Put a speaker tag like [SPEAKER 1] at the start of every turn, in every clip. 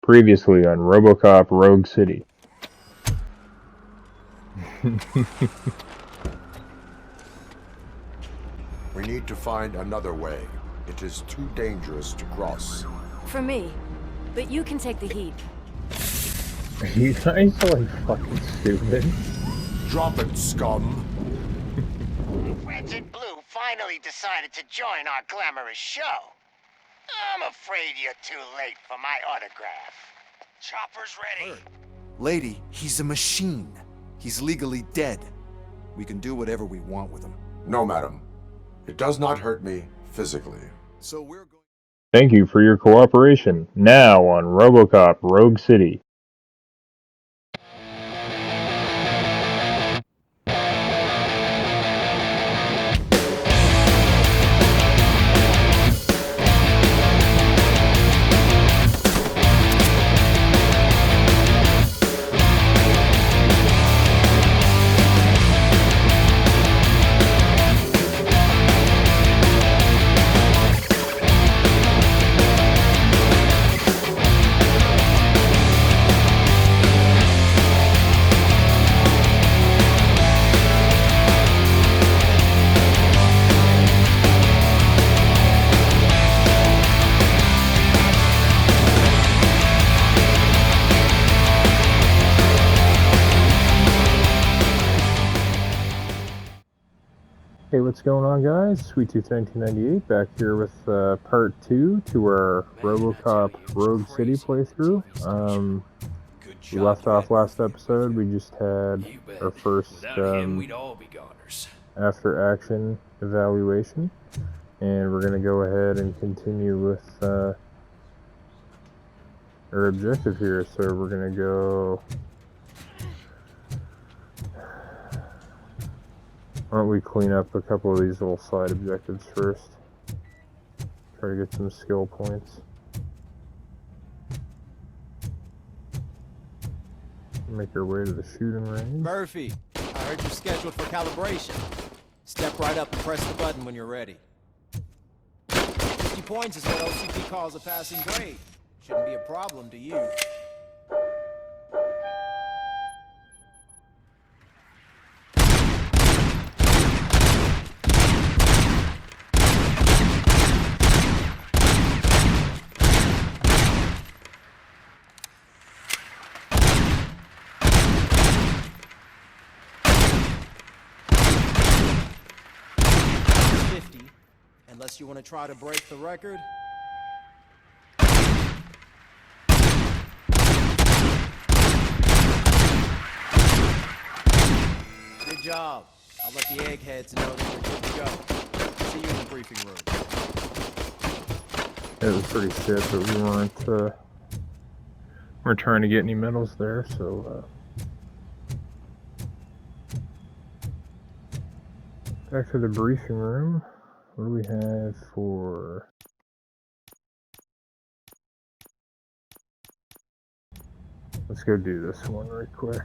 [SPEAKER 1] Previously on ROBOCOP Rogue City.
[SPEAKER 2] We need to find another way. It is too dangerous to cross.
[SPEAKER 3] For me. But you can take the heat.
[SPEAKER 1] You guys are like fucking stupid.
[SPEAKER 2] Drop it, scum.
[SPEAKER 4] Reds and Blue finally decided to join our glamorous show. I'm afraid you're too late for my autograph. Chopper's ready.
[SPEAKER 5] Lady, he's a machine. He's legally dead. We can do whatever we want with him.
[SPEAKER 2] No, madam. It does not hurt me physically.
[SPEAKER 5] So we're going...
[SPEAKER 1] Thank you for your cooperation. Now on ROBOCOP Rogue City. Hey, what's going on, guys? Sweet Tooth 1998 back here with part 2 to our ROBOCOP Rogue City playthrough. We left off last episode. We just had our first after action evaluation, and we're gonna go ahead and continue with our objective here. So we're gonna go. Why don't we clean up a couple of these little side objectives first? Try to get some skill points. Make our way to the shooting range.
[SPEAKER 6] Murphy, I heard you're scheduled for calibration. Step right up and press the button when you're ready. 50 points is what OCP calls a passing grade. Shouldn't be a problem to you. Unless you want to try to break the record. Good job. I'll let the eggheads know that you're good to go. See you in the briefing room.
[SPEAKER 1] It was pretty shit, but we weren't trying to get any medals there, so back to the briefing room. What do we have for... Let's go do this one right quick.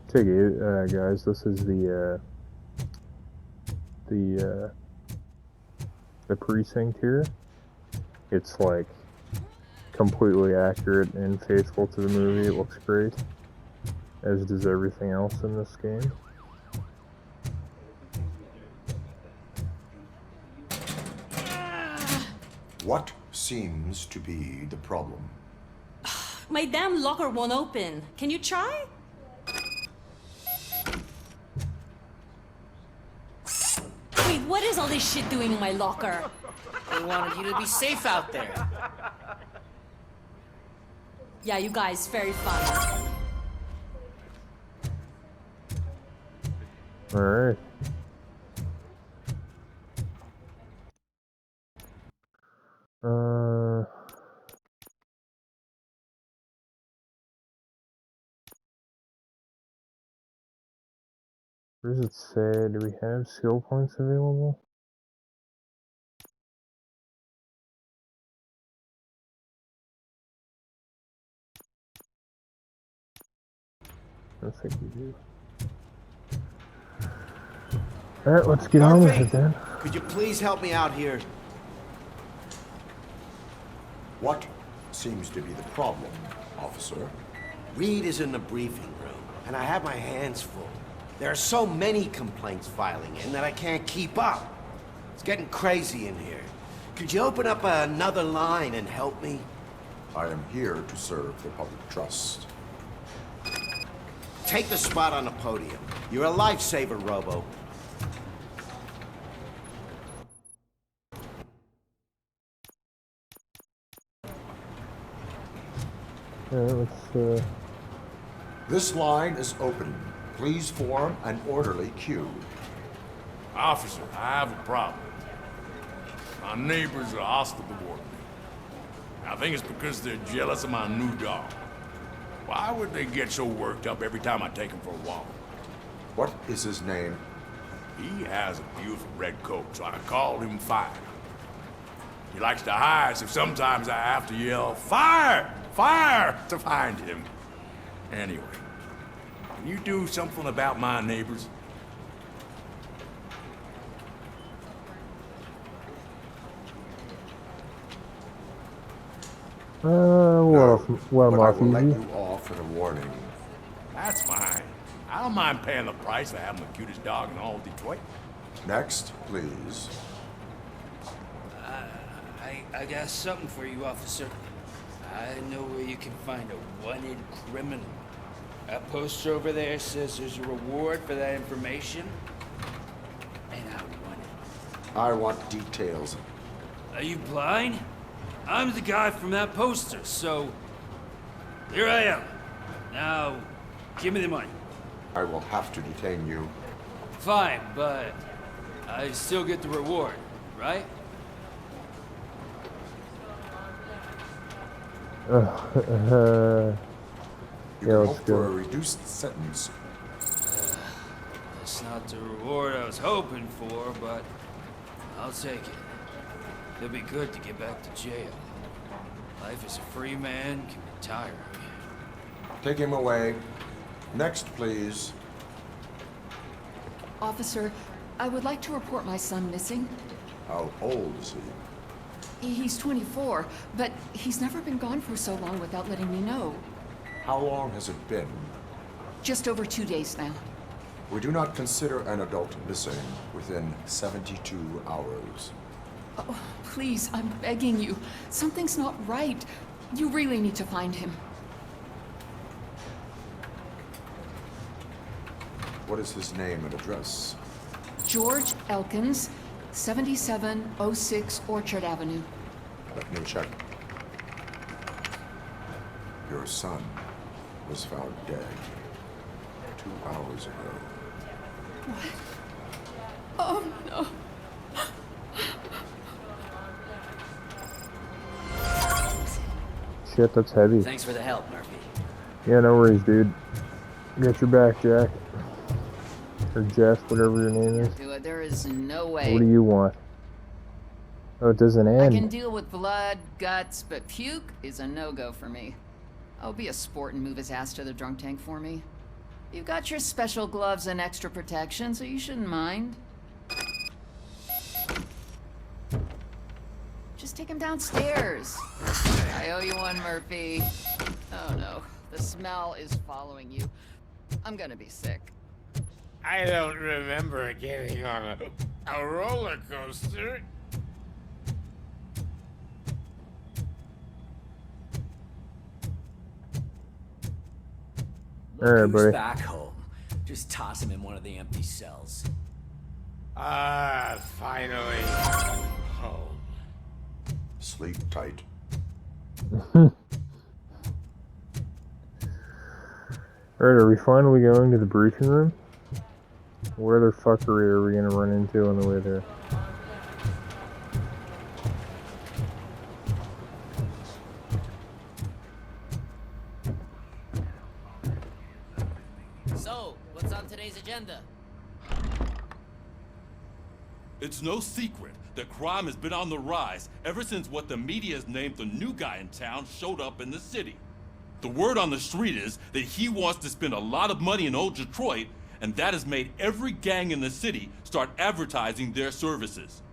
[SPEAKER 1] Take it, guys, this is the precinct here. It's like completely accurate and faithful to the movie. It looks great, as does everything else in this game.
[SPEAKER 2] What seems to be the problem?
[SPEAKER 3] My damn locker won't open. Can you try? Wait, what is all this shit doing in my locker?
[SPEAKER 4] They wanted you to be safe out there.
[SPEAKER 3] Yeah, you guys, very fun.
[SPEAKER 1] Alright. Where does it say? Do we have skill points available? I think we do. Alright, let's get on with it then.
[SPEAKER 6] Could you please help me out here?
[SPEAKER 2] What seems to be the problem, officer?
[SPEAKER 7] Reed is in the briefing room, and I have my hands full. There are so many complaints filing in that I can't keep up. It's getting crazy in here. Could you open up another line and help me?
[SPEAKER 2] I am here to serve the public trust.
[SPEAKER 7] Take the spot on the podium. You're a lifesaver, Robo.
[SPEAKER 1] Let's,
[SPEAKER 2] This line is open. Please form an orderly queue.
[SPEAKER 8] Officer, I have a problem. My neighbors are hostile toward me. I think it's because they're jealous of my new dog. Why would they get so worked up every time I take him for a walk?
[SPEAKER 2] What is his name?
[SPEAKER 8] He has a beautiful red coat, so I called him Fire. He likes to hide, so sometimes I have to yell, "Fire! Fire!" to find him. Anyway, can you do something about my neighbors?
[SPEAKER 1] well,
[SPEAKER 2] but I will let
[SPEAKER 1] easy.
[SPEAKER 2] you off with a warning.
[SPEAKER 8] That's fine. I don't mind paying the price for having the cutest dog in all of Detroit.
[SPEAKER 2] Next, please.
[SPEAKER 9] I got something for you, officer. I know where you can find a wanted criminal. That poster over there says there's a reward for that information, and I want it.
[SPEAKER 2] I want details.
[SPEAKER 9] Are you blind? I'm the guy from that poster, so here I am. Now, give me the money.
[SPEAKER 2] I will have to detain you.
[SPEAKER 9] Fine, but I still get the reward, right?
[SPEAKER 2] You
[SPEAKER 1] Yeah,
[SPEAKER 2] can
[SPEAKER 1] let's
[SPEAKER 2] hope
[SPEAKER 1] go.
[SPEAKER 2] for a reduced sentence.
[SPEAKER 9] That's not the reward I was hoping for, but I'll take it. It'll be good to get back to jail. Life as a free man can be tiring.
[SPEAKER 2] Take him away. Next, please.
[SPEAKER 10] Officer, I would like to report my son missing.
[SPEAKER 2] How old is he?
[SPEAKER 10] He's 24, but he's never been gone for so long without letting me know.
[SPEAKER 2] How long has it been?
[SPEAKER 10] Just over 2 days now.
[SPEAKER 2] We do not consider an adult missing within 72 hours.
[SPEAKER 10] Oh, please, I'm begging you. Something's not right. You really need to find him.
[SPEAKER 2] What is his name and address?
[SPEAKER 10] George Elkins, 7706 Orchard Avenue.
[SPEAKER 2] Let me check. Your son was found dead 2 hours ago.
[SPEAKER 10] What? Oh, no.
[SPEAKER 1] Shit, that's heavy.
[SPEAKER 6] Thanks for the help, Murphy.
[SPEAKER 1] Yeah, no worries, dude. Got your back, Jack. Or Jeff, whatever your name is.
[SPEAKER 10] Do it. There is no way.
[SPEAKER 1] What do you want? Oh, it doesn't
[SPEAKER 10] I can
[SPEAKER 1] end.
[SPEAKER 10] deal with blood, guts, but puke is a no-go for me. I'll be a sport and move his ass to the drunk tank for me. You've got your special gloves and extra protection, so you shouldn't mind. Just take him downstairs. I owe you one, Murphy. Oh no, the smell is following you. I'm gonna be sick.
[SPEAKER 11] I don't remember getting on a roller coaster.
[SPEAKER 1] All right,
[SPEAKER 6] Who's
[SPEAKER 1] buddy.
[SPEAKER 6] back home? Just toss him in one of the empty cells.
[SPEAKER 11] Finally home.
[SPEAKER 2] Sleep tight.
[SPEAKER 1] Alright, are we finally going to the briefing room? Where the fuckery are we gonna run into on the way there?
[SPEAKER 12] So, what's on today's agenda?
[SPEAKER 13] It's no secret that crime has been on the rise ever since what the media has named the new guy in town showed up in the city. The word on the street is that he wants to spend a lot of money in old Detroit, and that has made every gang in the city start advertising their services.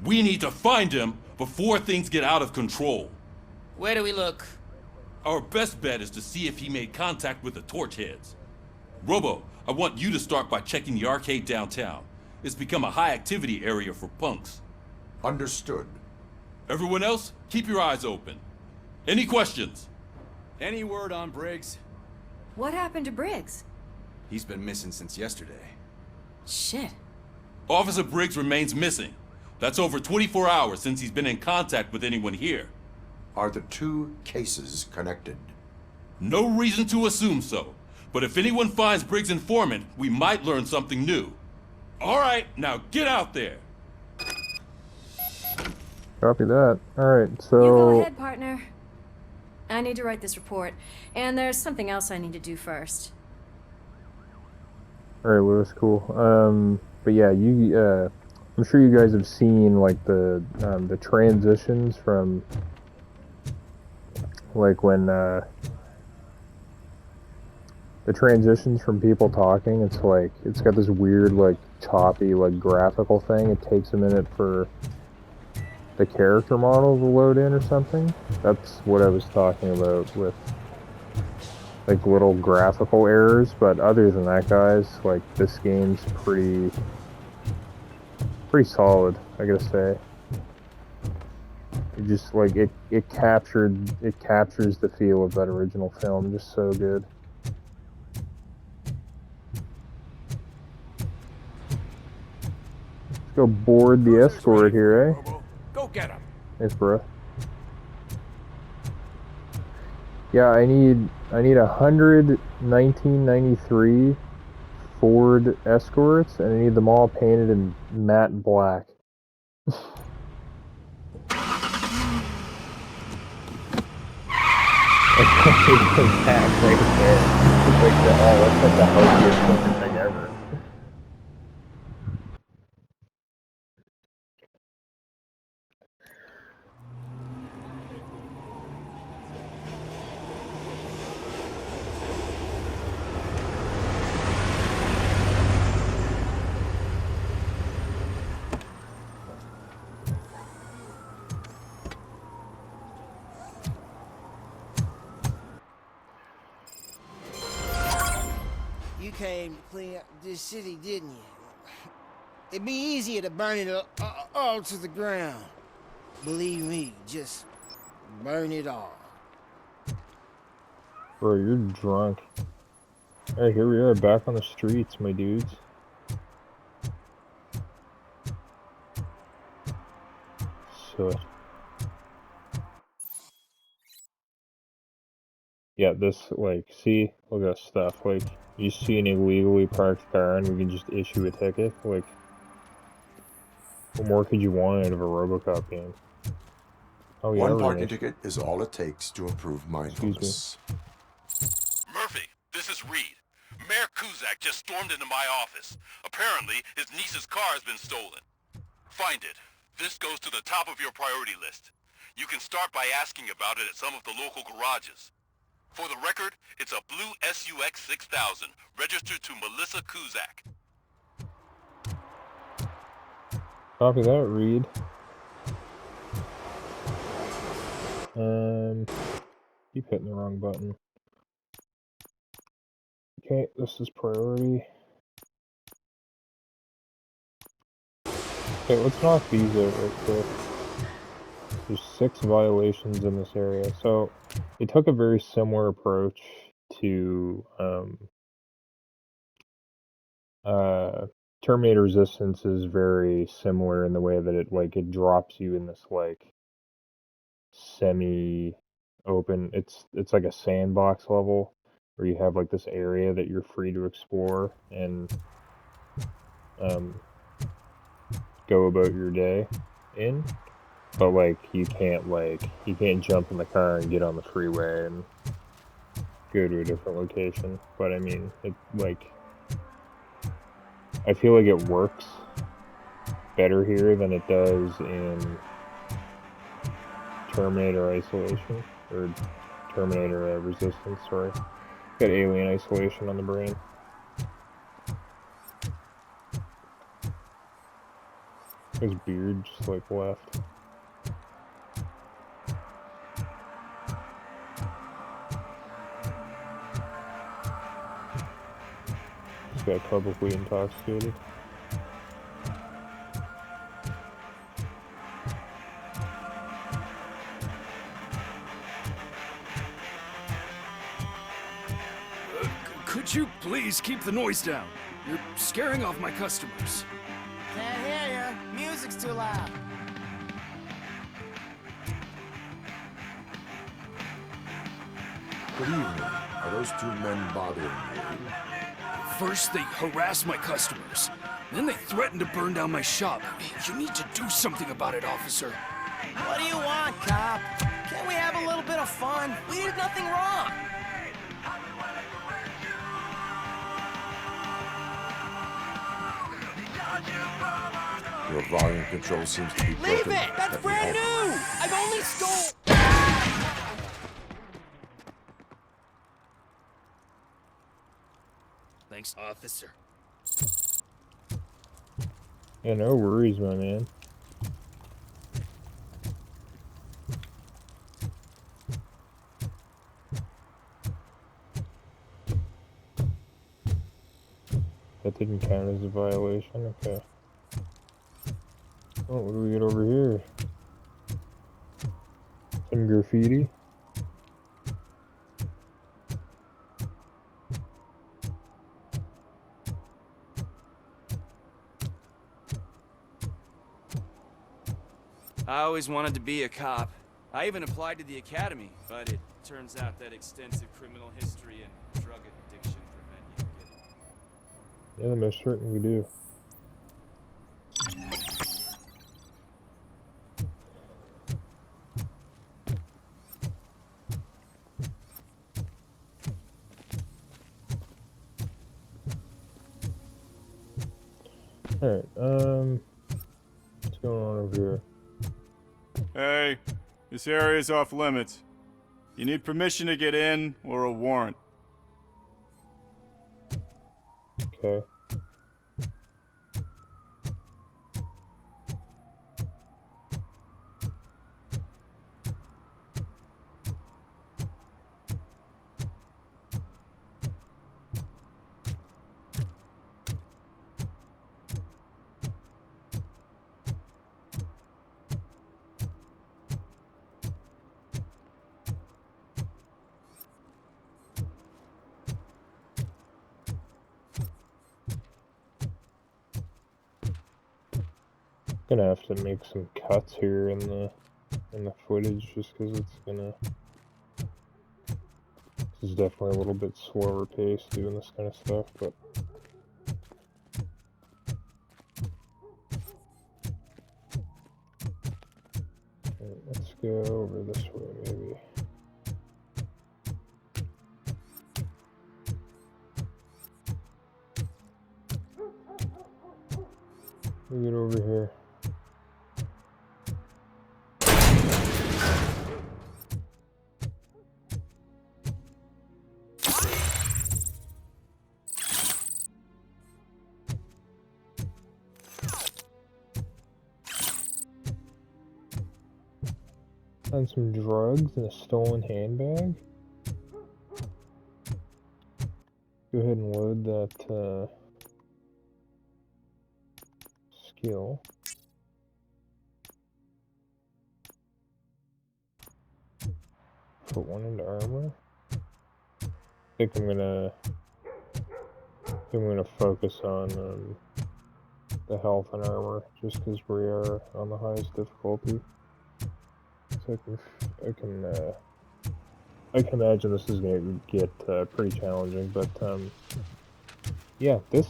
[SPEAKER 13] We need to find him before things get out of control.
[SPEAKER 9] Where do we look?
[SPEAKER 13] Our best bet is to see if he made contact with the Torchheads. Robo, I want you to start by checking the arcade downtown. It's become a high-activity area for punks.
[SPEAKER 2] Understood.
[SPEAKER 13] Everyone else, keep your eyes open. Any questions?
[SPEAKER 6] Any word on Briggs?
[SPEAKER 3] What happened to Briggs?
[SPEAKER 6] He's been missing since yesterday.
[SPEAKER 3] Shit.
[SPEAKER 13] Officer Briggs remains missing. That's over 24 hours since he's been in contact with anyone here.
[SPEAKER 2] Are the two cases connected?
[SPEAKER 13] No reason to assume so. But if anyone finds Briggs' informant, we might learn something new. All right, now get out there.
[SPEAKER 1] Copy that. Alright, so...
[SPEAKER 3] You go ahead, partner. I need to write this report, and there's something else I need to do first.
[SPEAKER 1] Alright, Lewis, cool. But yeah, I'm sure you guys have seen, like, the transitions from, like, when, the transitions from people talking, it's like, it's got this weird, like, choppy, like, graphical thing. It takes a minute for the character model to load in or something. That's what I was talking about with, like, little graphical errors. But other than that, guys, like, this game's pretty solid, I gotta say. It just, like, it captures the feel of that original film just so good. Let's go board the escort here, eh?
[SPEAKER 8] Go get him.
[SPEAKER 1] Thanks, bro. Yeah, I need 100 1993 Ford Escorts, and I need them all painted in matte black. That's like the healthiest fucking thing ever.
[SPEAKER 14] You came to clean up this city, didn't you? It'd be easier to burn it all to the ground. Believe me, just burn it all.
[SPEAKER 1] Bro, you're drunk. Hey, here we are, back on the streets, my dudes. So... yeah, this, like, see? Look at that stuff. Like, you see an illegally parked car and we can just issue a ticket? Like, what more could you want out of a RoboCop game? Oh, yeah,
[SPEAKER 2] One parking ticket is all it takes to improve mindfulness.
[SPEAKER 15] Murphy, this is Reed. Mayor Kuzak just stormed into my office. Apparently, his niece's car has been stolen. Find it. This goes to the top of your priority list. You can start by asking about it at some of the local garages. For the record, it's a blue SUX 6000, registered to Melissa Kuzak.
[SPEAKER 1] Copy that, Reed. Keep hitting the wrong button. Okay, this is priority. Okay, let's knock these out real quick. There's 6 violations in this area. So, they took a very similar approach to, Terminator Resistance is very similar in the way that it drops you in this, like, semi-open, it's like a sandbox level, where you have, like, this area that you're free to explore and, go about your day in. But, like, you can't jump in the car and get on the freeway and go to a different location. But, I mean, I feel like it works better here than it does in Terminator Isolation, or Terminator Resistance, sorry. Got Alien Isolation on the brain. His beard just, like, left. got publicly intoxicated.
[SPEAKER 16] Could you please keep the noise down? You're scaring off my customers.
[SPEAKER 14] Can't hear you. Music's too loud.
[SPEAKER 2] Good evening. Are those two men bothering you?
[SPEAKER 16] First, they harass my customers. Then they threaten to burn down my shop. You need to do something about it, officer.
[SPEAKER 14] What do you want, cop? Can't we have a little bit of fun? We did nothing wrong.
[SPEAKER 2] Your volume control seems to be broken.
[SPEAKER 14] Leave it! That's brand new! I've only stole...
[SPEAKER 16] Thanks, officer.
[SPEAKER 1] Yeah, no worries, my man. That didn't count as a violation, okay. Oh, what do we get over here? Some graffiti.
[SPEAKER 6] I always wanted to be a cop. I even applied to the academy, but it turns out that extensive criminal history and drug addiction prevent you from getting...
[SPEAKER 1] Yeah, they most certainly do. Alright, what's going on over here?
[SPEAKER 17] Hey, this area is off limits. You need permission to get in or a warrant.
[SPEAKER 1] Okay. Gonna have to make some cuts here in the footage just because it's gonna. This is definitely a little bit slower paced doing this kind of stuff, but. Alright, let's go over this way maybe. We get over here. Found some drugs in a stolen handbag. Go ahead and load that skill. Put one into armor. I think I'm gonna focus on the health and armor just because we are on the highest difficulty. So I can imagine this is gonna get pretty challenging, but yeah, this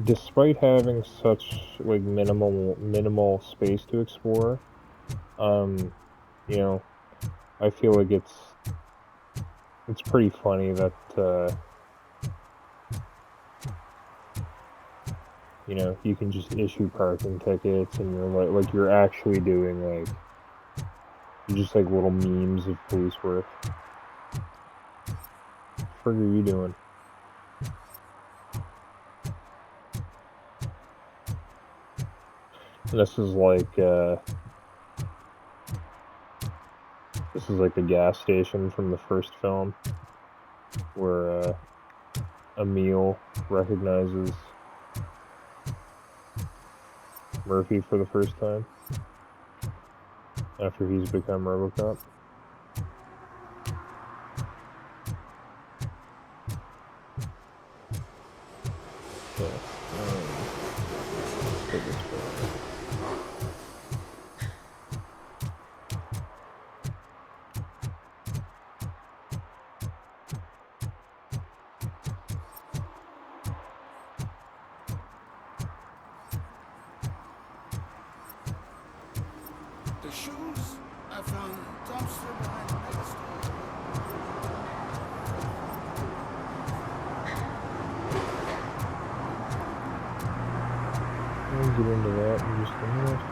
[SPEAKER 1] despite having such like minimal space to explore, you know, I feel like it's pretty funny that you know, you can just issue parking tickets and you're like you're actually doing like just like little memes of police work. What are you doing? And this is like a gas station from the first film where Emil recognizes Murphy for the first time after he's become RoboCop.
[SPEAKER 14] The shoes I found dumpster behind the liquor store.
[SPEAKER 1] We'll get into that in just a minute.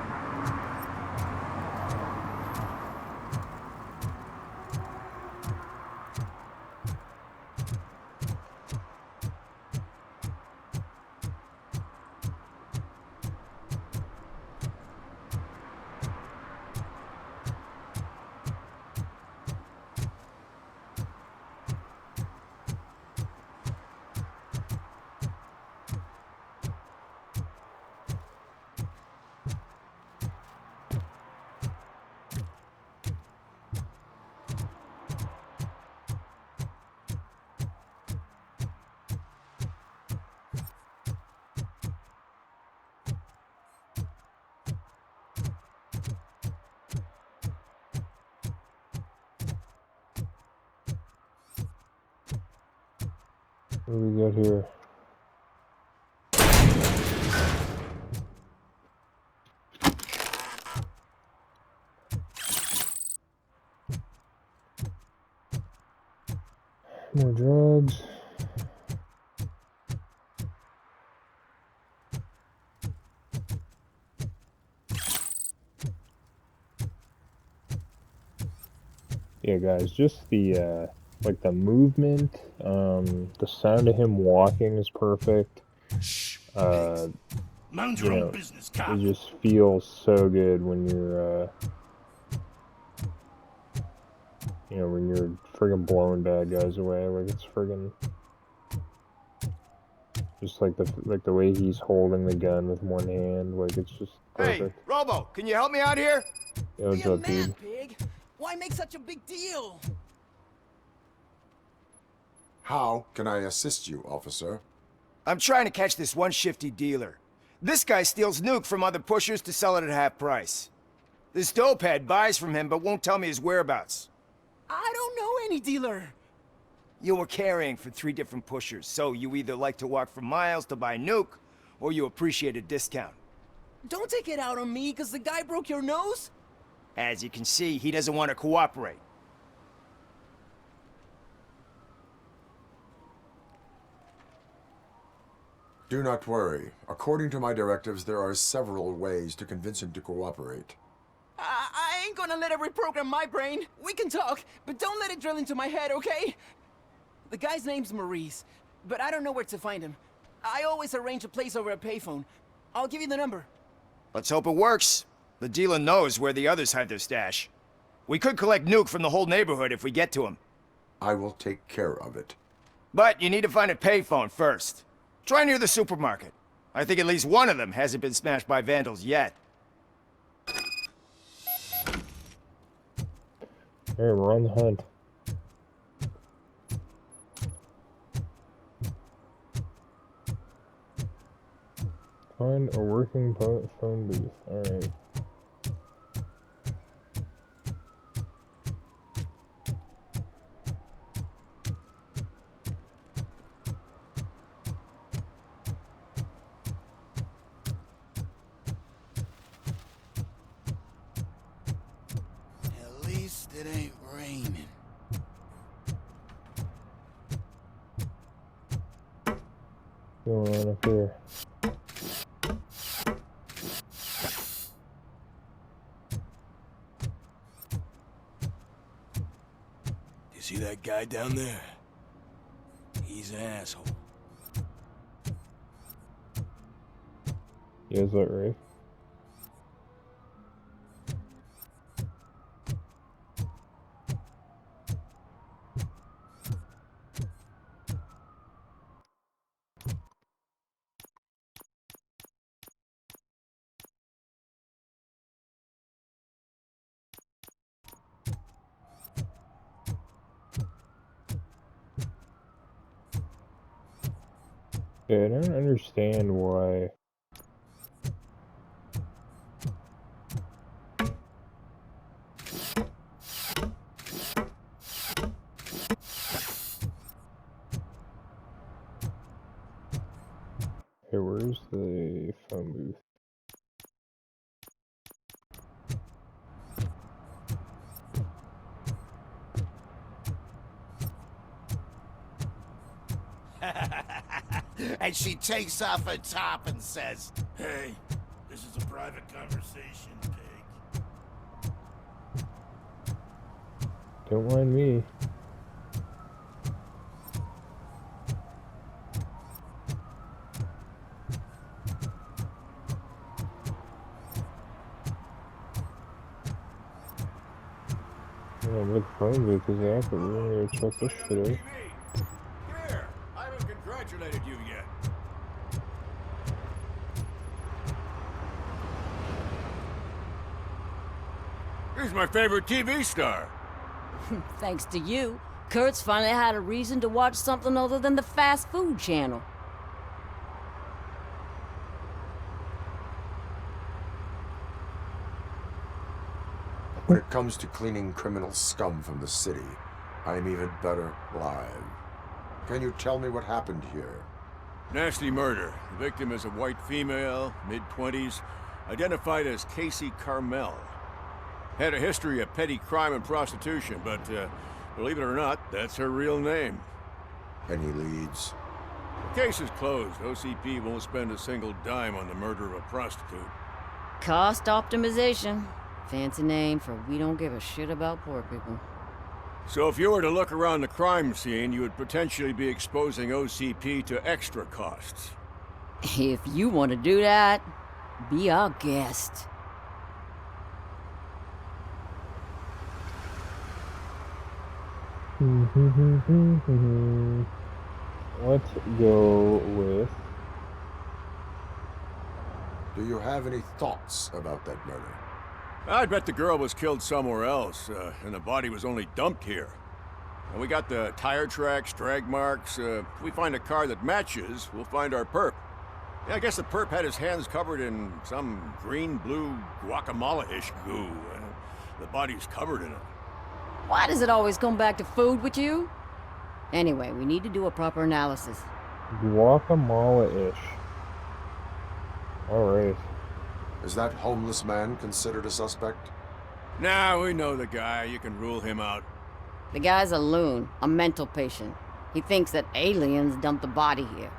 [SPEAKER 1] What do we got here? More drugs. Yeah, guys, just the like the movement, the sound of him walking is perfect.
[SPEAKER 11] Mind
[SPEAKER 1] You
[SPEAKER 11] your own
[SPEAKER 1] know,
[SPEAKER 11] business, cop.
[SPEAKER 1] it just feels so good when you're, you know, when you're friggin' blowing bad guys away. Like, it's friggin' just like the way he's holding the gun with one hand. Like, it's just
[SPEAKER 18] Hey,
[SPEAKER 1] perfect.
[SPEAKER 18] Robo, can you help me out here?
[SPEAKER 1] Yo, what's up, dude?
[SPEAKER 12] Pig. Why make such a big deal?
[SPEAKER 2] How can I assist you, officer?
[SPEAKER 18] I'm trying to catch this one shifty dealer. This guy steals nuke from other pushers to sell it at half price. This dopehead buys from him but won't tell me his whereabouts.
[SPEAKER 12] I don't know any dealer.
[SPEAKER 18] You were carrying for 3 different pushers, so you either like to walk for miles to buy nuke, or you appreciate a discount.
[SPEAKER 12] Don't take it out on me because the guy broke your nose.
[SPEAKER 18] As you can see, he doesn't want to cooperate.
[SPEAKER 2] Do not worry. According to my directives, there are several ways to convince him to cooperate.
[SPEAKER 12] I ain't gonna let it reprogram my brain. We can talk, but don't let it drill into my head, okay? The guy's name's Maurice, but I don't know where to find him. I always arrange a place over a payphone. I'll give you the number.
[SPEAKER 18] Let's hope it works. The dealer knows where the others hide their stash. We could collect nuke from the whole neighborhood if we get to him.
[SPEAKER 2] I will take care of it.
[SPEAKER 18] But you need to find a payphone first. Try near the supermarket. I think at least one of them hasn't been smashed by vandals yet.
[SPEAKER 1] Hey, we're on the hunt. Find a working phone booth. Alright.
[SPEAKER 14] At least it ain't raining.
[SPEAKER 1] What's going on up here?
[SPEAKER 16] You see that guy down there? He's an asshole.
[SPEAKER 1] Yeah, is that right? Yeah, I don't understand why. Hey, where's the phone booth?
[SPEAKER 7] And she takes off her top and says,
[SPEAKER 8] Hey, this is a private conversation, pig.
[SPEAKER 1] Don't mind me. Yeah, with phone booth exactly. We're gonna check this shit out.
[SPEAKER 8] Here, I haven't congratulated you yet. He's my favorite TV star.
[SPEAKER 19] Thanks to you, Kurt's finally had a reason to watch something other than the fast food channel.
[SPEAKER 2] When it comes to cleaning criminal scum from the city, I'm even better live. Can you tell me what happened here?
[SPEAKER 8] Nasty murder. The victim is a white female, mid-20s, identified as Casey Carmel. Had a history of petty crime and prostitution, but believe it or not, that's her real name.
[SPEAKER 2] Any leads?
[SPEAKER 8] The case is closed. OCP won't spend a single dime on the murder of a prostitute.
[SPEAKER 19] Cost optimization. Fancy name for we don't give a shit about poor people.
[SPEAKER 8] So if you were to look around the crime scene, you would potentially be exposing OCP to extra costs.
[SPEAKER 19] If you want to do that, be our guest.
[SPEAKER 1] Let's go with...
[SPEAKER 2] Do you have any thoughts about that murder?
[SPEAKER 8] I'd bet the girl was killed somewhere else, and the body was only dumped here. And we got the tire tracks, drag marks. If we find a car that matches, we'll find our perp. Yeah, I guess the perp had his hands covered in some green-blue guacamole-ish goo. The body's covered in it.
[SPEAKER 19] Why does it always come back to food with you? Anyway, we need to do a proper analysis.
[SPEAKER 1] Guacamole-ish. Alright.
[SPEAKER 2] Is that homeless man considered a suspect?
[SPEAKER 8] Nah, we know the guy. You can rule him out.
[SPEAKER 19] The guy's a loon, a mental patient. He thinks that aliens dumped the body here.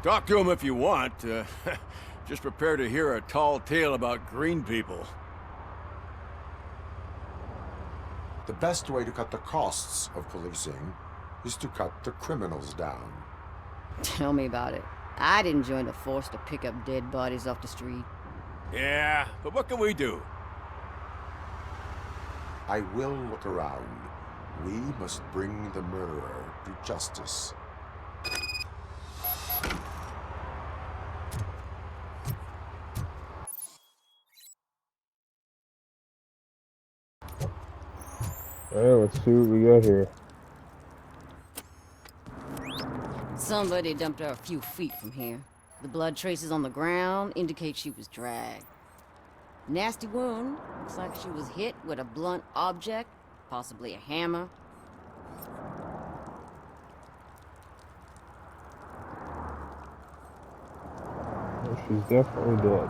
[SPEAKER 8] Talk to him if you want. Just prepare to hear a tall tale about green people.
[SPEAKER 2] The best way to cut the costs of policing is to cut the criminals down.
[SPEAKER 19] Tell me about it. I didn't join the force to pick up dead bodies off the street.
[SPEAKER 8] Yeah, but what can we do?
[SPEAKER 2] I will look around. We must bring the murderer to justice.
[SPEAKER 1] Alright, let's see what we got here.
[SPEAKER 19] Somebody dumped her a few feet from here. The blood traces on the ground indicate she was dragged. Nasty wound. Looks like she was hit with a blunt object, possibly a hammer.
[SPEAKER 1] Well, she's definitely dead.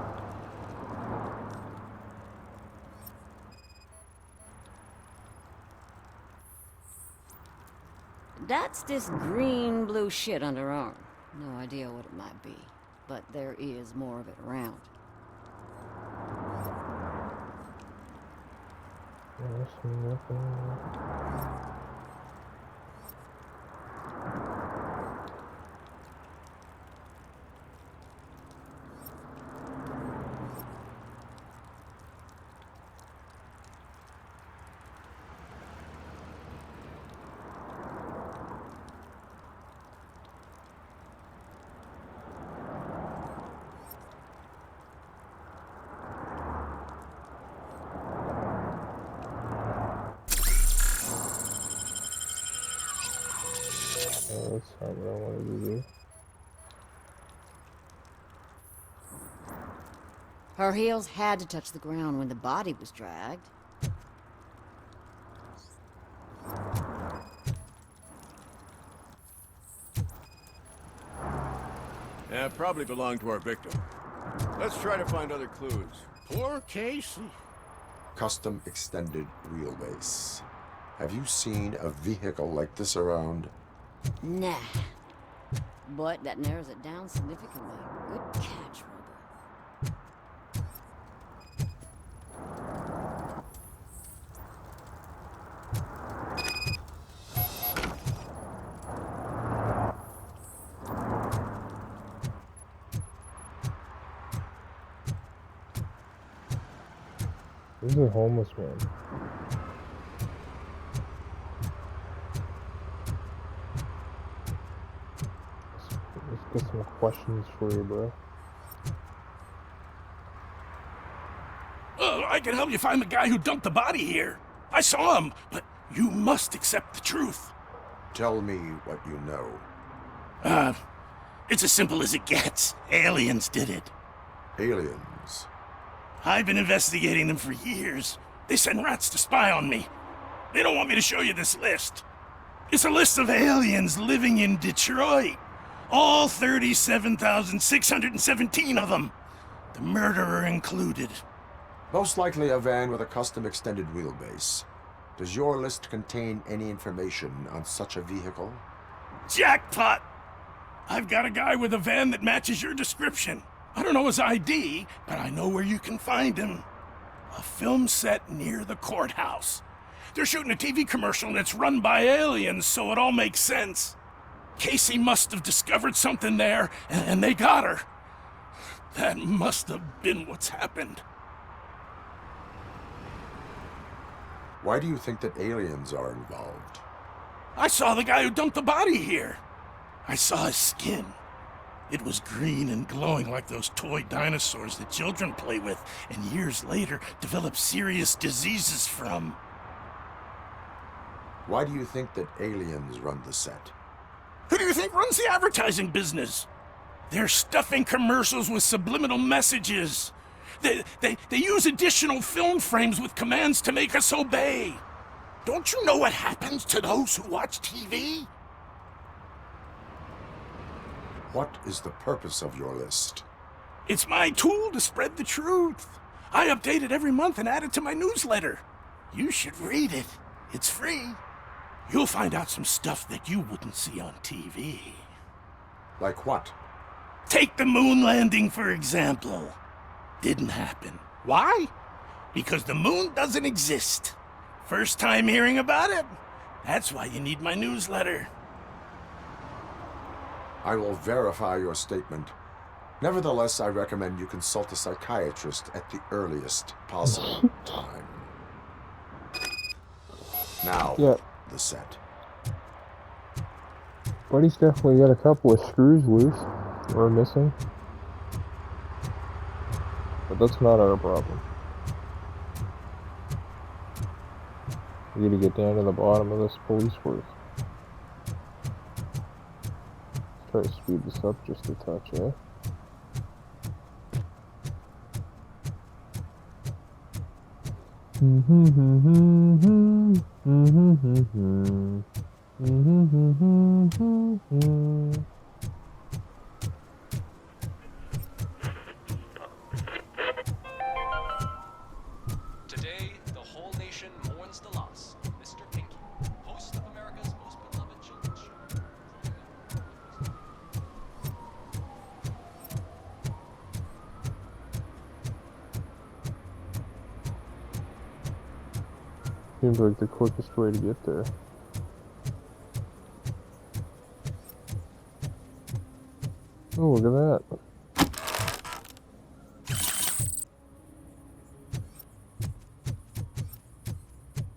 [SPEAKER 19] That's this green-blue shit under her arm. No idea what it might be, but there is more of it around.
[SPEAKER 1] That's not what I wanted to do.
[SPEAKER 19] Her heels had to touch the ground when the body was dragged.
[SPEAKER 8] Yeah, probably belonged to our victim. Let's try to find other clues.
[SPEAKER 11] Poor Casey.
[SPEAKER 2] Custom extended wheelbase. Have you seen a vehicle like this around?
[SPEAKER 19] Nah. But that narrows it down significantly. Good catch, Robo.
[SPEAKER 1] This is a homeless man. Let's get some questions for you, bro.
[SPEAKER 16] I can help you find the guy who dumped the body here. I saw him, but you must accept the truth.
[SPEAKER 2] Tell me what you know.
[SPEAKER 16] It's as simple as it gets. Aliens did it.
[SPEAKER 2] Aliens?
[SPEAKER 16] I've been investigating them for years. They send rats to spy on me. They don't want me to show you this list. It's a list of aliens living in Detroit. All 37,617 of them. The murderer included.
[SPEAKER 2] Most likely a van with a custom extended wheelbase. Does your list contain any information on such a vehicle?
[SPEAKER 16] Jackpot! I've got a guy with a van that matches your description. I don't know his ID, but I know where you can find him. A film set near the courthouse. They're shooting a TV commercial and it's run by aliens, so it all makes sense. Casey must have discovered something there, and they got her. That must have been what's happened.
[SPEAKER 2] Why do you think that aliens are involved?
[SPEAKER 16] I saw the guy who dumped the body here. I saw his skin. It was green and glowing like those toy dinosaurs that children play with and years later develop serious diseases from.
[SPEAKER 2] Why do you think that aliens run the set?
[SPEAKER 16] Who do you think runs the advertising business? They're stuffing commercials with subliminal messages. They use additional film frames with commands to make us obey. Don't you know what happens to those who watch TV?
[SPEAKER 2] What is the purpose of your list?
[SPEAKER 16] It's my tool to spread the truth. I update it every month and add it to my newsletter. You should read it. It's free. You'll find out some stuff that you wouldn't see on TV.
[SPEAKER 2] Like what?
[SPEAKER 16] Take the moon landing, for example. Didn't happen. Why? Because the moon doesn't exist. First time hearing about it? That's why you need my newsletter.
[SPEAKER 2] I will verify your statement. Nevertheless, I recommend you consult a psychiatrist at the earliest possible time. Now, the set.
[SPEAKER 1] Buddy's definitely got a couple of screws loose or missing. But that's not our problem. We gotta get down to the bottom of this police work. Try to speed this up just a touch, eh?
[SPEAKER 20] Today, the whole nation mourns the loss of Mr. Pinky, host of America's most beloved children's show.
[SPEAKER 1] Seems like the quickest way to get there. Oh, look at that.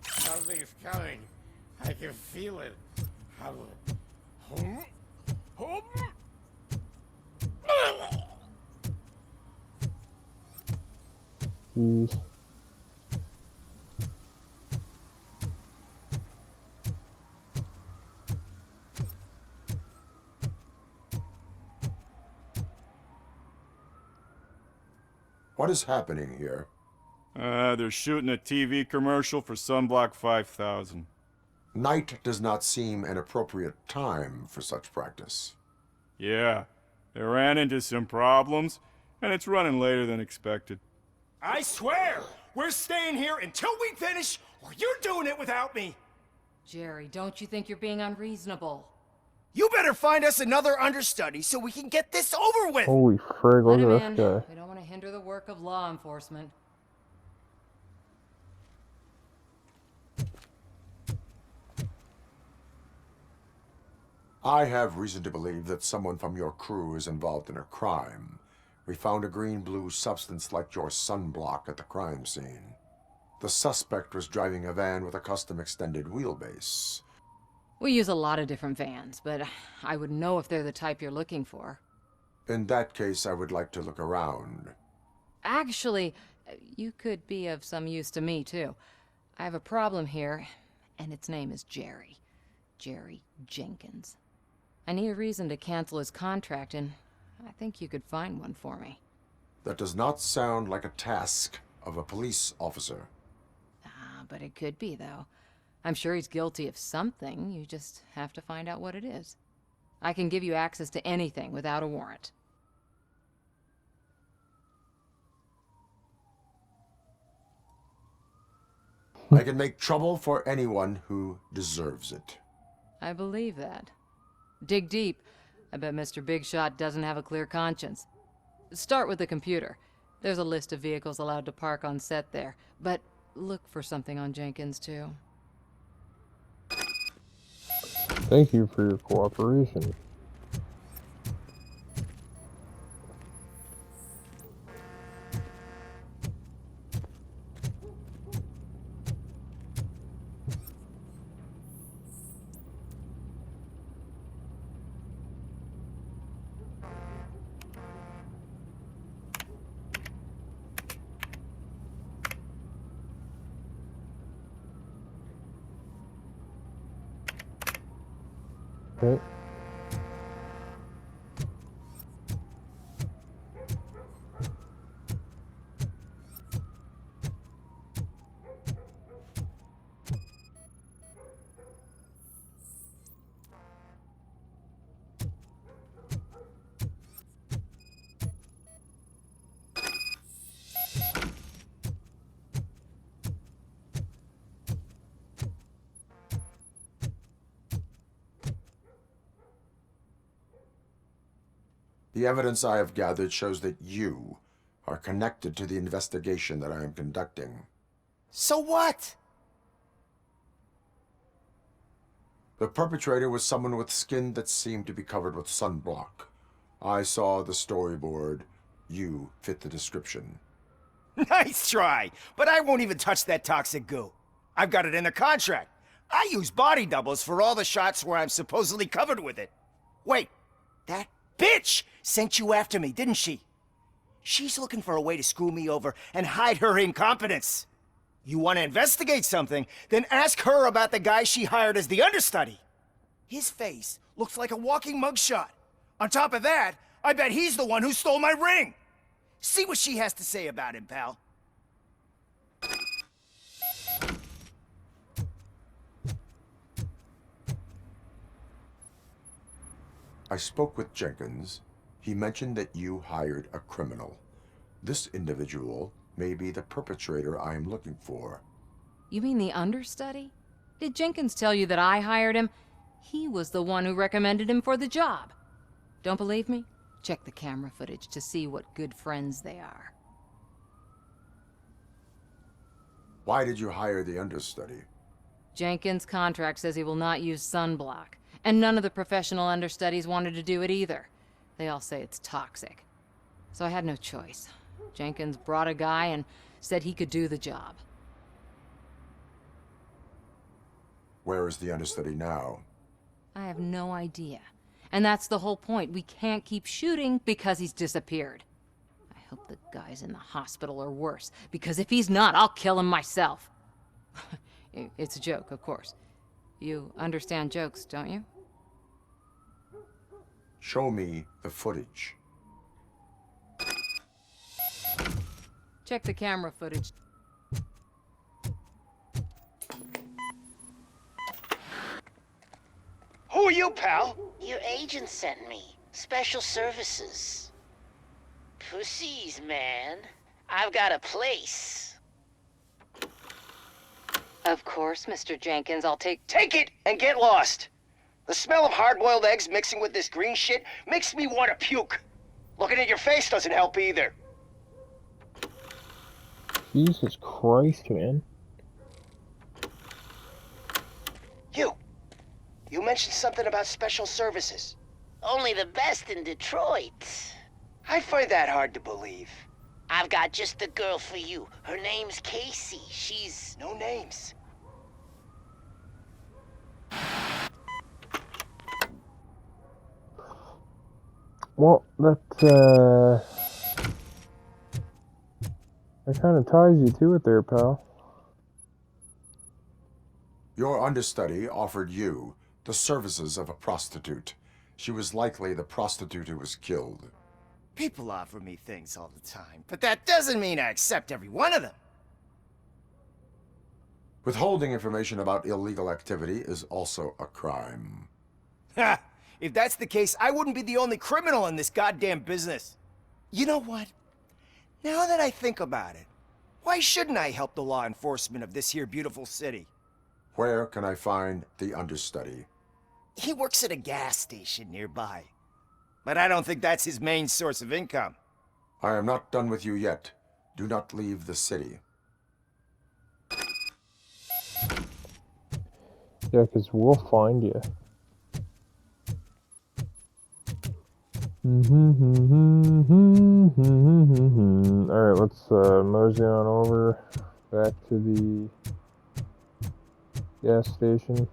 [SPEAKER 11] Something's coming. I can feel it.
[SPEAKER 1] Jeez.
[SPEAKER 2] What is happening here?
[SPEAKER 17] They're shooting a TV commercial for Sunblock 5000.
[SPEAKER 2] Night does not seem an appropriate time for such practice.
[SPEAKER 17] Yeah, they ran into some problems, and it's running later than expected.
[SPEAKER 18] I swear, we're staying here until we finish, or you're doing it without me.
[SPEAKER 10] Jerry, don't you think you're being unreasonable?
[SPEAKER 18] You better find us another understudy so we can get this over with.
[SPEAKER 1] Holy frig,
[SPEAKER 10] Let him
[SPEAKER 1] look at
[SPEAKER 10] in.
[SPEAKER 1] this guy.
[SPEAKER 10] We don't want to hinder the work of law enforcement.
[SPEAKER 2] I have reason to believe that someone from your crew is involved in a crime. We found a green-blue substance like your sunblock at the crime scene. The suspect was driving a van with a custom extended wheelbase.
[SPEAKER 10] We use a lot of different vans, but I wouldn't know if they're the type you're looking for.
[SPEAKER 2] In that case, I would like to look around.
[SPEAKER 10] Actually, you could be of some use to me, too. I have a problem here, and its name is Jerry. Jerry Jenkins. I need a reason to cancel his contract, and I think you could find one for me.
[SPEAKER 2] That does not sound like a task of a police officer.
[SPEAKER 10] But it could be, though. I'm sure he's guilty of something. You just have to find out what it is. I can give you access to anything without a warrant.
[SPEAKER 2] I can make trouble for anyone who deserves it.
[SPEAKER 10] I believe that. Dig deep. I bet Mr. Big Shot doesn't have a clear conscience. Start with the computer. There's a list of vehicles allowed to park on set there, but look for something on Jenkins, too.
[SPEAKER 1] Thank you for your cooperation. Okay.
[SPEAKER 2] The evidence I have gathered shows that you are connected to the investigation that I am conducting.
[SPEAKER 18] So what?
[SPEAKER 2] The perpetrator was someone with skin that seemed to be covered with sunblock. I saw the storyboard. You fit the description.
[SPEAKER 18] Nice try, but I won't even touch that toxic goo. I've got it in the contract. I use body doubles for all the shots where I'm supposedly covered with it. Wait, that bitch sent you after me, didn't she? She's looking for a way to screw me over and hide her incompetence. You want to investigate something, then ask her about the guy she hired as the understudy. His face looks like a walking mugshot. On top of that, I bet he's the one who stole my ring. See what she has to say about him, pal.
[SPEAKER 2] I spoke with Jenkins. He mentioned that you hired a criminal. This individual may be the perpetrator I am looking for.
[SPEAKER 10] You mean the understudy? Did Jenkins tell you that I hired him? He was the one who recommended him for the job. Don't believe me? Check the camera footage to see what good friends they are.
[SPEAKER 2] Why did you hire the understudy?
[SPEAKER 10] Jenkins' contract says he will not use sunblock, and none of the professional understudies wanted to do it either. They all say it's toxic. So I had no choice. Jenkins brought a guy and said he could do the job.
[SPEAKER 2] Where is the understudy now?
[SPEAKER 10] I have no idea. And that's the whole point. We can't keep shooting because he's disappeared. I hope the guy's in the hospital or worse, because if he's not, I'll kill him myself. It's a joke, of course. You understand jokes, don't you?
[SPEAKER 2] Show me the footage.
[SPEAKER 10] Check the camera footage.
[SPEAKER 4] Who are you, pal? Your agent sent me. Special services. Pussies, man. I've got a place.
[SPEAKER 10] Of course, Mr. Jenkins, I'll take...
[SPEAKER 21] Take it and get lost. The smell of hard-boiled eggs mixing with this green shit makes me want to puke. Looking at your face doesn't help either.
[SPEAKER 1] Jesus Christ, man.
[SPEAKER 21] You mentioned something about special services.
[SPEAKER 4] Only the best in Detroit.
[SPEAKER 21] I find that hard to believe.
[SPEAKER 4] I've got just the girl for you. Her name's Casey. She's...
[SPEAKER 21] No names.
[SPEAKER 1] Well, that kind of ties you to it there, pal.
[SPEAKER 2] Your understudy offered you the services of a prostitute. She was likely the prostitute who was killed.
[SPEAKER 18] People offer me things all the time, but that doesn't mean I accept every one of them.
[SPEAKER 2] Withholding information about illegal activity is also a crime.
[SPEAKER 18] Ha! If that's the case, I wouldn't be the only criminal in this goddamn business. You know what? Now that I think about it, why shouldn't I help the law enforcement of this here beautiful city?
[SPEAKER 2] Where can I find the understudy?
[SPEAKER 18] He works at a gas station nearby. But I don't think that's his main source of income.
[SPEAKER 2] I am not done with you yet. Do not leave the city.
[SPEAKER 1] Yeah, because we'll find you. Alright, let's mosey on over back to the gas station.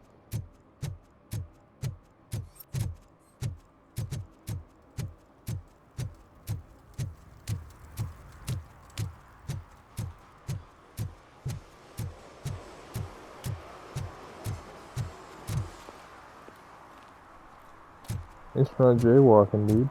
[SPEAKER 1] It's not jaywalking, dude.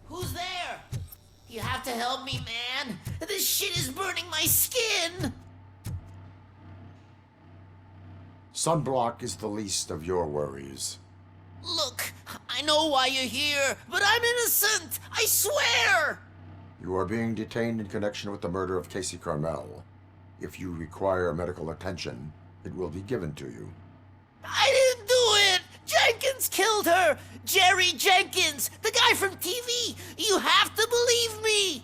[SPEAKER 4] Who's there? You have to help me, man. This shit is burning my skin.
[SPEAKER 2] Sunblock is the least of your worries.
[SPEAKER 4] Look, I know why you're here, but I'm innocent. I swear.
[SPEAKER 2] You are being detained in connection with the murder of Casey Carmel. If you require medical attention, it will be given to you.
[SPEAKER 4] I didn't do it. Jenkins killed her. Jerry Jenkins, the guy from TV. You have to believe me.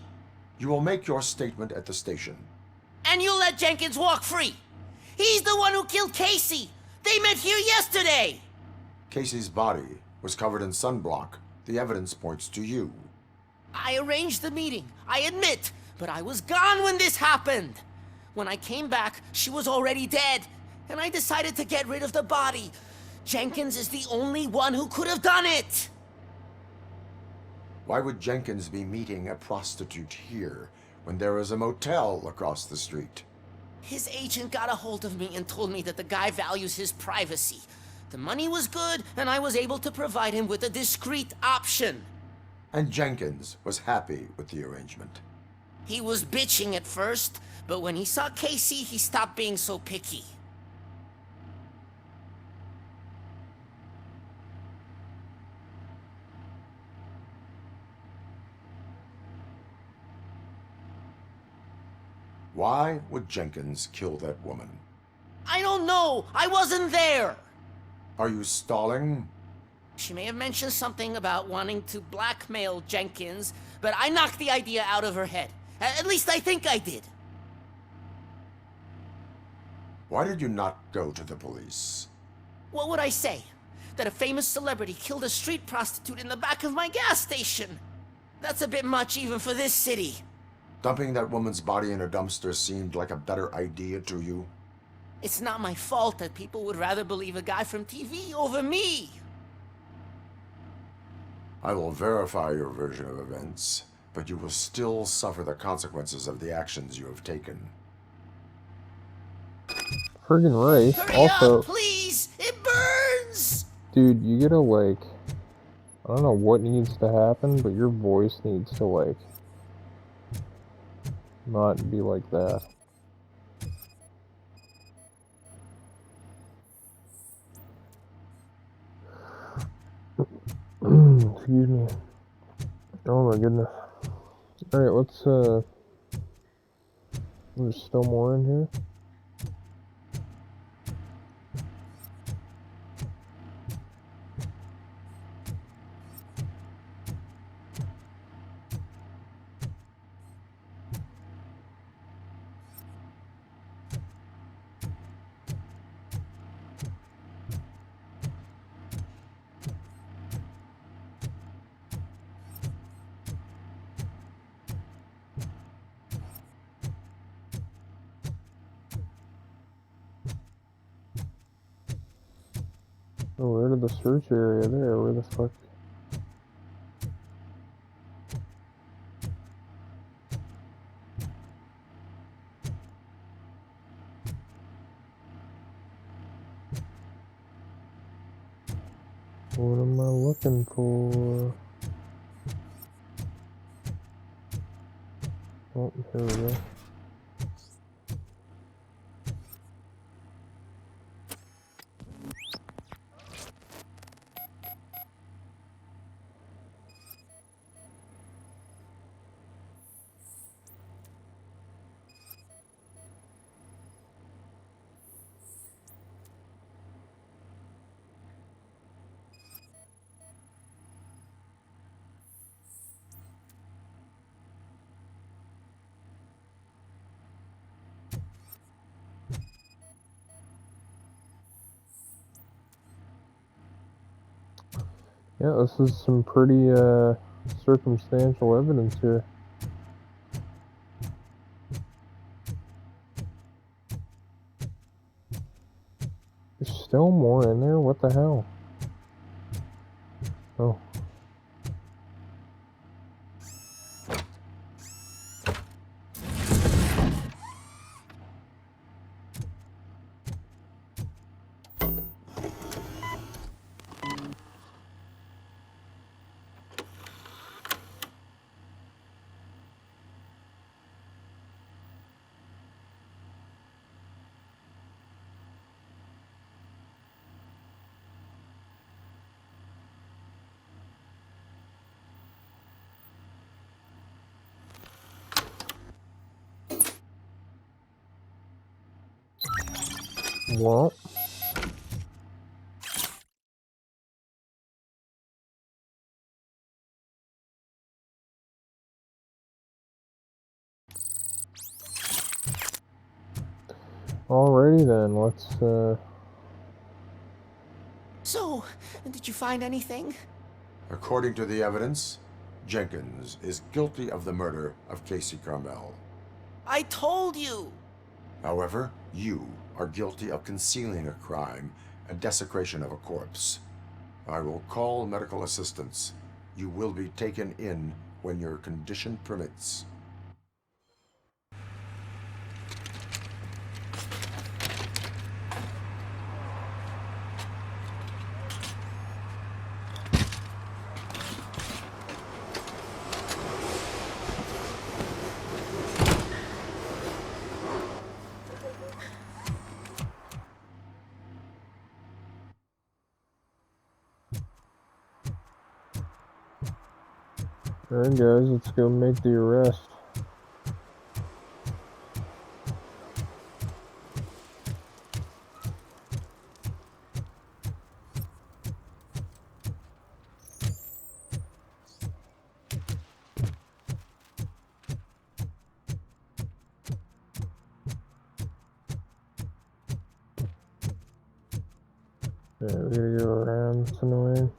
[SPEAKER 2] You will make your statement at the station.
[SPEAKER 4] And you'll let Jenkins walk free. He's the one who killed Casey. They met here yesterday.
[SPEAKER 2] Casey's body was covered in sunblock. The evidence points to you.
[SPEAKER 4] I arranged the meeting, I admit, but I was gone when this happened. When I came back, she was already dead, and I decided to get rid of the body. Jenkins is the only one who could have done it.
[SPEAKER 2] Why would Jenkins be meeting a prostitute here when there is a motel across the street?
[SPEAKER 4] His agent got a hold of me and told me that the guy values his privacy. The money was good, and I was able to provide him with a discreet option.
[SPEAKER 2] And Jenkins was happy with the arrangement.
[SPEAKER 4] He was bitching at first, but when he saw Casey, he stopped being so picky.
[SPEAKER 2] Why would Jenkins kill that woman?
[SPEAKER 4] I don't know. I wasn't there.
[SPEAKER 2] Are you stalling?
[SPEAKER 4] She may have mentioned something about wanting to blackmail Jenkins, but I knocked the idea out of her head. At least I think I did.
[SPEAKER 2] Why did you not go to the police?
[SPEAKER 4] What would I say? That a famous celebrity killed a street prostitute in the back of my gas station? That's a bit much even for this city.
[SPEAKER 2] Dumping that woman's body in a dumpster seemed like a better idea to you?
[SPEAKER 4] It's not my fault that people would rather believe a guy from TV over me.
[SPEAKER 2] I will verify your version of events, but you will still suffer the consequences of the actions you have taken.
[SPEAKER 1] Friggin' race.
[SPEAKER 4] Hurry
[SPEAKER 1] Also,
[SPEAKER 4] up, please! It burns!
[SPEAKER 1] dude, you gotta like, I don't know what needs to happen, but your voice needs to like, not be like that. Excuse me. Oh my goodness. Alright, let's there's still more in here. Oh, where did the search area there? Where the fuck? What am I looking for? Oh, here we go. Yeah, this is some pretty circumstantial evidence here. There's still more in there? What the hell? Oh. What? Alrighty then, let's
[SPEAKER 4] So, did you find anything?
[SPEAKER 2] According to the evidence, Jenkins is guilty of the murder of Casey Carmel.
[SPEAKER 4] I told you!
[SPEAKER 2] However, you are guilty of concealing a crime and desecration of a corpse. I will call medical assistance. You will be taken in when your condition permits.
[SPEAKER 1] alright guys, let's go make the arrest. Yeah, we gotta go around. It's annoying.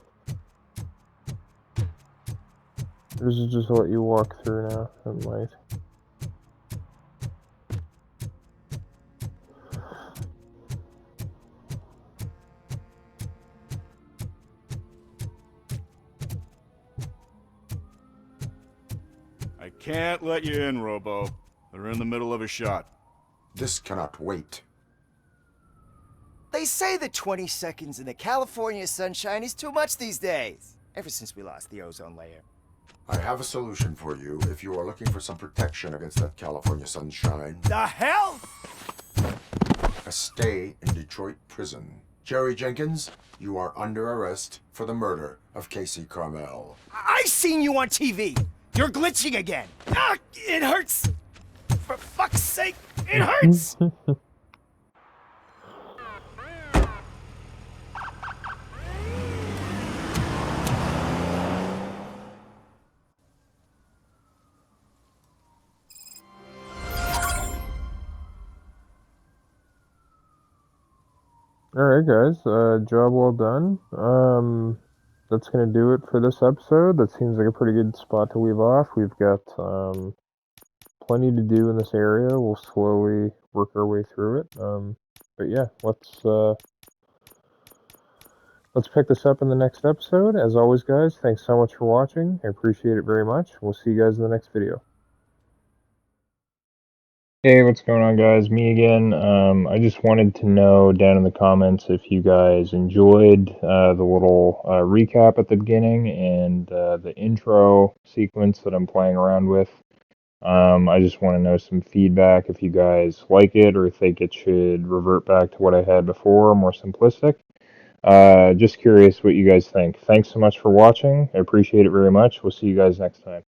[SPEAKER 1] This is just let you walk through now. It might.
[SPEAKER 17] can't let you in, Robo. They're in the middle of a shot.
[SPEAKER 2] This cannot wait.
[SPEAKER 18] They say that 20 seconds in the California sunshine is too much these days. Ever since we lost the ozone layer.
[SPEAKER 2] I have a solution for you if you are looking for some protection against that California sunshine.
[SPEAKER 18] The hell?
[SPEAKER 2] A stay in Detroit prison. Jerry Jenkins, you are under arrest for the murder of Casey Carmel.
[SPEAKER 18] I seen you on TV. You're glitching again. Ah, it hurts. For fuck's sake, it hurts.
[SPEAKER 1] Alright guys, job well done. That's gonna do it for this episode. That seems like a pretty good spot to leave off. We've got plenty to do in this area. We'll slowly work our way through it. But yeah, let's pick this up in the next episode. As always guys, thanks so much for watching. I appreciate it very much. We'll see you guys in the next video. Hey, what's going on guys? Me again. I just wanted to know down in the comments if you guys enjoyed the little recap at the beginning and the intro sequence that I'm playing around with. I just want to know some feedback if you guys like it or think it should revert back to what I had before, more simplistic. Just curious what you guys think. Thanks so much for watching. I appreciate it very much. We'll see you guys next time.